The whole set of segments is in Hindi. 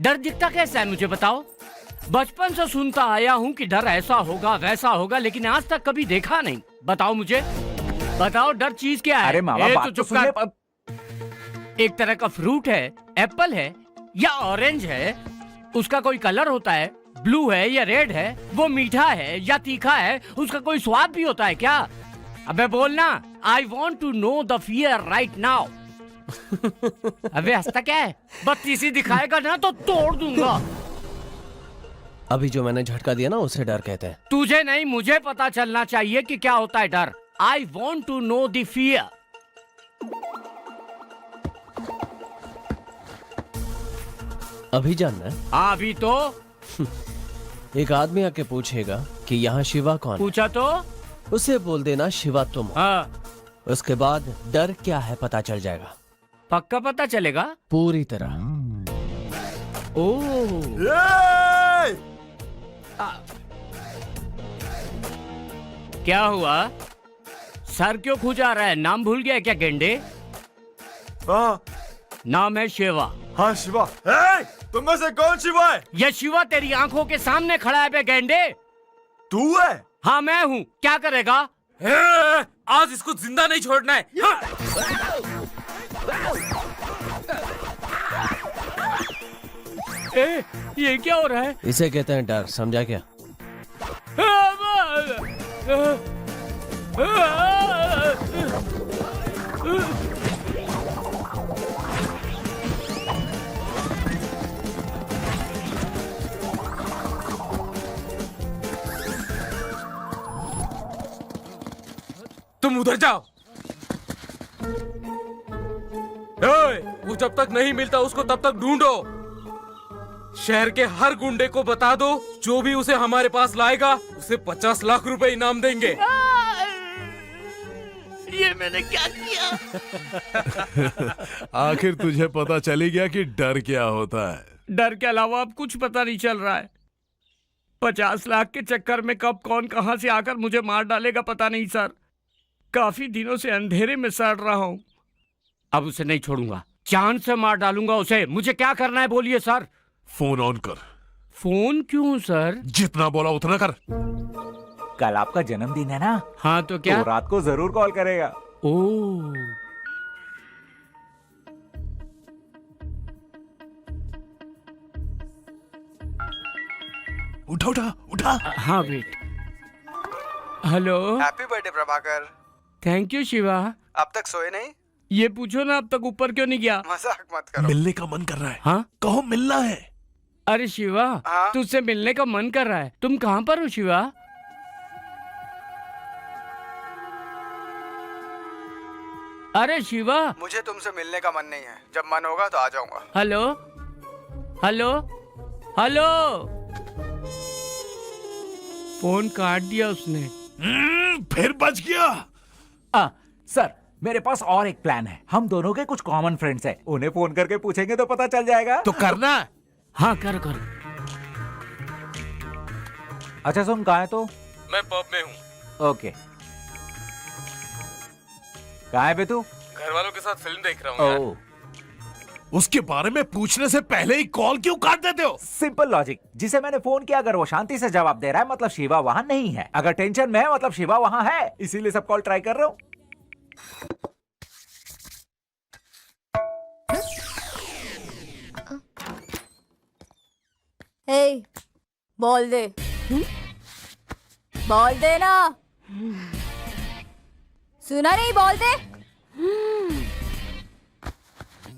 डर दिखता कैसा है मुझे बताओ? बचपन से सुनता आया हूँ कि डर ऐसा होगा वैसा होगा, लेकिन आज तक कभी देखा नहीं। बताओ मुझे, बताओ डर चीज क्या है? अरे मामा, बात तो चुप कर। एक तरह का फ्रूट है, एप्पल है या ऑरेंज है, उसका कोई कलर होता है, ब्लू है या रेड है, वो मीठा है या तीखा है, उसका कोई स्वाद भी होता है क्या? अबे बोलना, I want to know the fear right now. अबे हंसता क्या है? बत्तीसी दिखाएगा ना तो तोड़ दूंगा। अभी जो मैंने झटका दिया ना उसे डर कहते हैं। तुझे नहीं, मुझे पता चलना चाहिए कि क्या होता है डर। I want to know the fear. अभी जानना है? अभी तो एक आदमी आके पूछेगा कि यहाँ शिवा कौन है? पूछा तो उसे बोल देना शिवा तुम हो। हाँ, उसके बाद डर क्या है पता चल जाएगा। पक्का पता चलेगा पूरी तरह। ओह, क्या हुआ? सर क्यों खुजा रहा है? नाम भूल गया क्या गेंडे? हाँ नाम है शिवा। हाँ शिवा। तुम में से कौन शिवा है? ये शिवा तेरी आंखों के सामने खड़ा है बे गेंडे। तू है? हाँ मैं हूँ, क्या करेगा? आज इसको जिंदा नहीं छोड़ना है। ये क्या हो रहा है? इसे कहते हैं डर, समझा क्या? तुम उधर जाओ। वो जब तक नहीं मिलता उसको तब तक ढूंढो। शहर के हर गुंडे को बता दो, जो भी उसे हमारे पास लाएगा उसे 50 लाख रुपए इनाम देंगे। ये मैंने क्या किया? आखिर तुझे पता चली गया कि डर क्या होता है। डर के अलावा अब कुछ पता नहीं चल रहा है। 50 लाख के चक्कर में कब कौन कहां से आकर मुझे मार डालेगा पता नहीं सर। काफी दिनों से अंधेरे में सड़ रहा हूं। अब उसे नहीं छोड़ूंगा, चांद से मार डालूंगा उसे। मुझे क्या करना है बोलिए सर? फोन ऑन कर। फोन क्यों सर? जितना बोला उतना कर। कल आपका जन्मदिन है ना? हाँ तो क्या? तो रात को जरूर कॉल करेगा। ओह, उठा उठा उठा। हाँ wait. Hello, happy birthday Prabhakar. Thank you Shiva. अब तक सोए नहीं? ये पूछो ना अब तक ऊपर क्यों नहीं गया? मजाक मत करो। मिलने का मन कर रहा है। हाँ? कहो मिलना है। अरे शिवा, हाँ? तुझसे मिलने का मन कर रहा है। तुम कहाँ पर हो शिवा? अरे शिवा। मुझे तुमसे मिलने का मन नहीं है। जब मन होगा तो आ जाऊंगा। Hello hello hello. फोन काट दिया उसने। फिर बच गया। सर, मेरे पास और एक प्लान है। हम दोनों के कुछ कॉमन फ्रेंड्स हैं, उन्हें फोन करके पूछेंगे तो पता चल जाएगा। तो करना। हाँ कर कर। अच्छा सुन, कहाँ है तो? मैं पब में हूँ। ओके। कहाँ है बे तू? घर वालों के साथ फिल्म देख रहा हूँ यार। ओह, उसके बारे में पूछने से पहले ही कॉल क्यों काट देते हो? Simple logic. जिसे मैंने फोन किया अगर वो शांति से जवाब दे रहा है मतलब शिवा वहाँ नहीं है। अगर टेंशन में है मतलब शिवा वहाँ है। इसीलिए सब कॉल ट्राई कर रहा हूँ। हे, बॉल दे। बॉल दे ना। सुना नहीं? बॉल दे।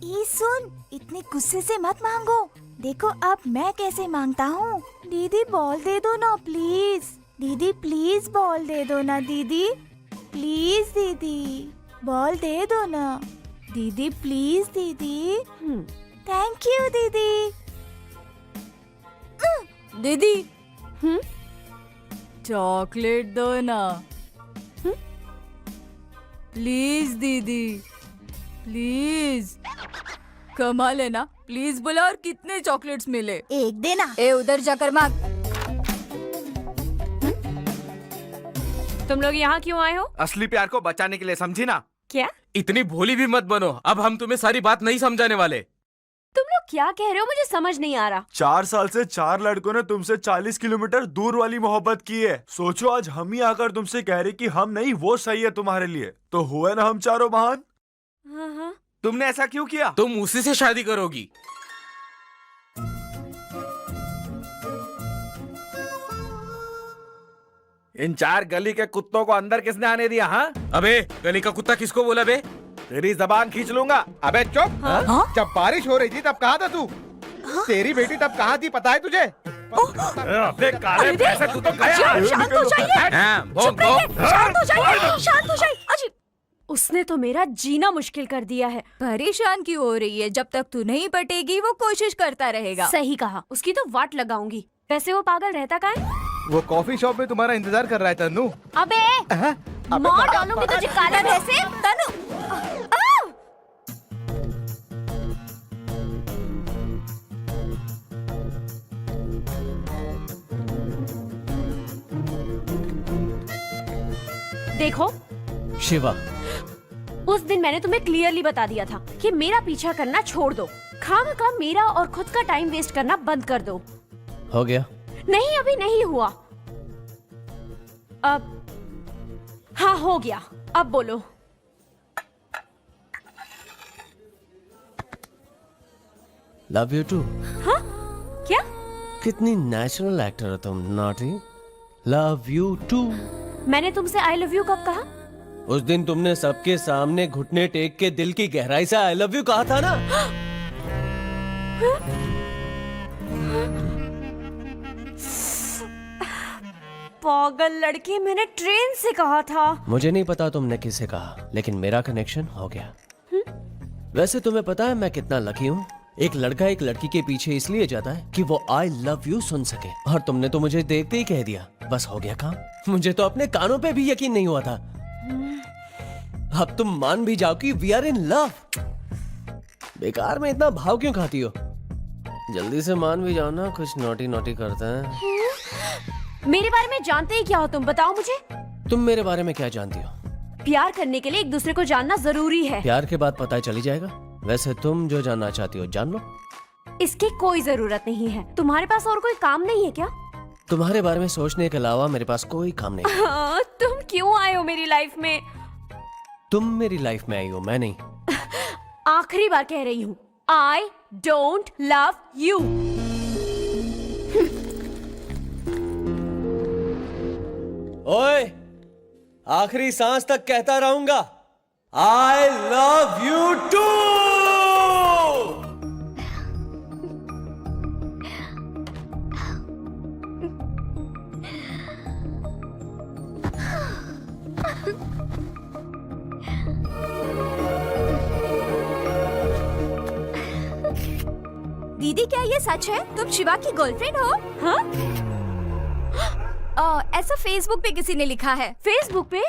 ये सुन, इतने गुस्से से मत मांगो। देखो अब मैं कैसे मांगता हूँ। दीदी बॉल दे दो ना प्लीज। दीदी प्लीज बॉल दे दो ना दीदी। प्लीज दीदी बॉल दे दो ना दीदी। प्लीज दीदी। थैंक यू दीदी। दीदी चॉकलेट दो ना प्लीज दीदी। प्लीज कमा लेना प्लीज। बोला और कितने चॉकलेट्स मिले? एक देना। ए उधर जाकर मांग। तुम लोग यहाँ क्यों आए हो? असली प्यार को बचाने के लिए, समझी ना? क्या? इतनी भोली भी मत बनो। अब हम तुम्हें सारी बात नहीं समझाने वाले। तुम लोग क्या कह रहे हो, मुझे समझ नहीं आ रहा। 4 साल से 4 लड़कों ने तुमसे 40 किलोमीटर दूर वाली मोहब्बत की है। सोचो आज हम ही आकर तुमसे कह रहे कि हम नहीं, वो सही है तुम्हारे लिए, तो हुए ना हम चारों महान। हाँ। तुमने ऐसा क्यों किया? तुम उसी से शादी करोगी। इन 4 गली के कुत्तों को अंदर किसने आने दिया? हाँ, अबे गली का कुत्ता किसको बोला बे? तेरी जबान खींच लूंगा। अबे चुप। जब बारिश हो रही थी तब कहाँ था तू? तेरी बेटी तब कहाँ थी पता है तुझे? अबे काले पैसे तू तो गया। शांत हो जाइए। हाँ, भोग भोग। शांत हो जाइए, शांत हो जाइए। अजी, उसने तो मेरा जीना मुश्किल कर दिया है। परेशान क्यों हो रही है? जब तक तू नहीं पटेगी वो कोशिश करता रहेगा। सही कहा, उसकी तो वाट लगाऊंगी। वैसे वो पागल रहता कहाँ है? वो कॉफी शॉप में तुम्हारा इंतजार कर रहा है तन्नू। अबे मार डालूंगी तुझे काले भैंसे। तनु, देखो शिवा, उस दिन मैंने तुम्हें क्लियरली बता दिया था कि मेरा पीछा करना छोड़ दो। खामखा मेरा और खुद का टाइम वेस्ट करना बंद कर दो। हो गया? नहीं, अभी नहीं हुआ। अब हाँ हो गया। अब बोलो। Love you too. हाँ? क्या? कितनी नेचुरल एक्टर हो तुम। नॉटी। Love you too. मैंने तुमसे आई लव यू कब कहा? उस दिन तुमने सबके सामने घुटने टेक के दिल की गहराई से आई लव यू कहा था ना। पागल लड़के, मैंने ट्रेन से कहा था। मुझे नहीं पता तुमने किसे कहा, लेकिन मेरा कनेक्शन हो गया। वैसे तुम्हें पता है मैं कितना लकी हूँ? एक लड़का एक लड़की के पीछे इसलिए जाता है कि वो आई लव यू सुन सके, और तुमने तो मुझे देखते ही कह दिया। बस हो गया काम। मुझे तो अपने कानों पे भी यकीन नहीं हुआ था। अब तुम मान भी जाओ कि वी आर इन लव। बेकार में इतना भाव क्यों खाती हो? जल्दी से मान भी जाओ ना, कुछ नोटी नोटी करते हैं। मेरे बारे में जानते ही क्या हो तुम, बताओ मुझे। तुम मेरे बारे में क्या जानती हो? प्यार करने के लिए एक दूसरे को जानना जरूरी है। प्यार के बाद पता चली जाएगा। वैसे तुम जो जानना चाहती हो जान लो। इसकी कोई जरूरत नहीं है। तुम्हारे पास और कोई काम नहीं है क्या? तुम्हारे बारे में सोचने के अलावा मेरे पास कोई काम नहीं। तुम क्यों आए हो मेरी लाइफ में? तुम मेरी लाइफ में आई हो, मैं नहीं। आखिरी बार कह रही हूँ, आई डोंट लव यू। ओए, आखिरी सांस तक कहता रहूंगा, आई लव यू टू। दीदी क्या ये सच है? तुम शिवा की गर्लफ्रेंड हो? हाँ? ऐसा फेसबुक पे किसी ने लिखा है। फेसबुक पे?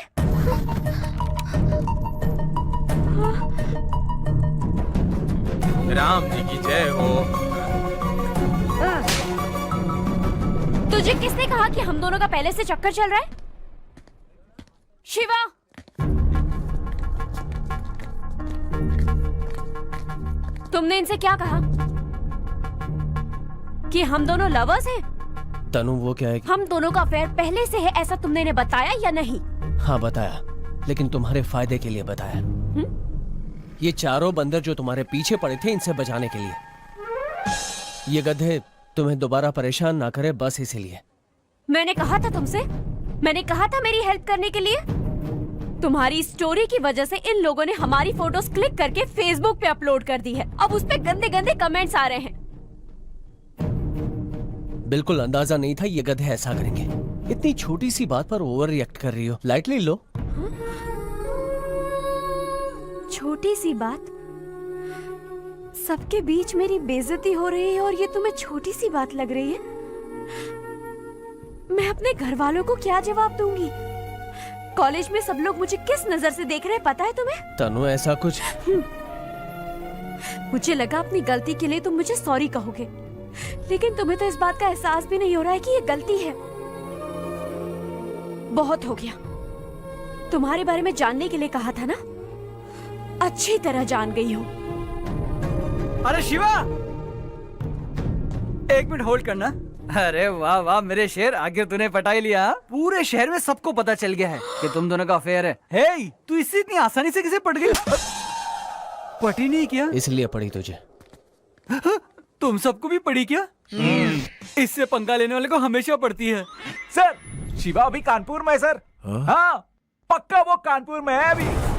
राम जी की जय हो। तुझे किसने कहा कि हम दोनों का पहले से चक्कर चल रहा है? शिवा, तुमने इनसे क्या कहा? कि हम दोनों लवर्स हैं? तनु वो क्या है? हम दोनों का अफेयर पहले से है, ऐसा तुमने इन्हें बताया या नहीं? हाँ बताया, लेकिन तुम्हारे फायदे के लिए बताया। ये चारों बंदर जो तुम्हारे पीछे पड़े थे, इनसे बचाने के लिए। ये गधे तुम्हें दोबारा परेशान ना करे, बस इसीलिए। मैंने कहा था तुमसे, मैंने कहा था मेरी हेल्प करने के लिए। तुम्हारी स्टोरी की वजह से इन लोगों ने हमारी फोटोज क्लिक करके फेसबुक पे अपलोड कर दी है। अब उस पे गंदे गंदे कमेंट्स आ रहे हैं। बिल्कुल अंदाजा नहीं था ये गधे ऐसा करेंगे। इतनी छोटी सी बात पर ओवर रिएक्ट कर रही हो, लाइटली लो। छोटी सी बात? सबके बीच मेरी बेइज्जती हो रही है और ये तुम्हें छोटी सी बात लग रही है? मैं अपने घर वालों को क्या जवाब दूंगी? कॉलेज में सब लोग मुझे किस नजर से देख रहे हैं पता है तुम्हें? तनु ऐसा कुछ। मुझे लगा अपनी गलती के लिए तुम मुझे सॉरी कहोगे, लेकिन तुम्हें तो इस बात का एहसास भी नहीं हो रहा है कि ये गलती है। बहुत हो गया। तुम्हारे बारे में जानने के लिए कहा था ना, अच्छी तरह जान गई हूँ। अरे शिवा, एक मिनट होल्ड करना। अरे वाह वाह मेरे शेर, आखिर तूने पटा ही लिया। पूरे शहर में सबको पता चल गया है कि तुम दोनों का अफेयर है। हे, तू इससे इतनी आसानी से किसे पट गई? पटी नहीं क्या? इसलिए पड़ी तुझे। तुम सबको भी पड़ी क्या? इससे पंगा लेने वाले को हमेशा पड़ती है। सर, शिवा अभी कानपुर में है सर। हाँ, पक्का वो कानपुर में है अभी।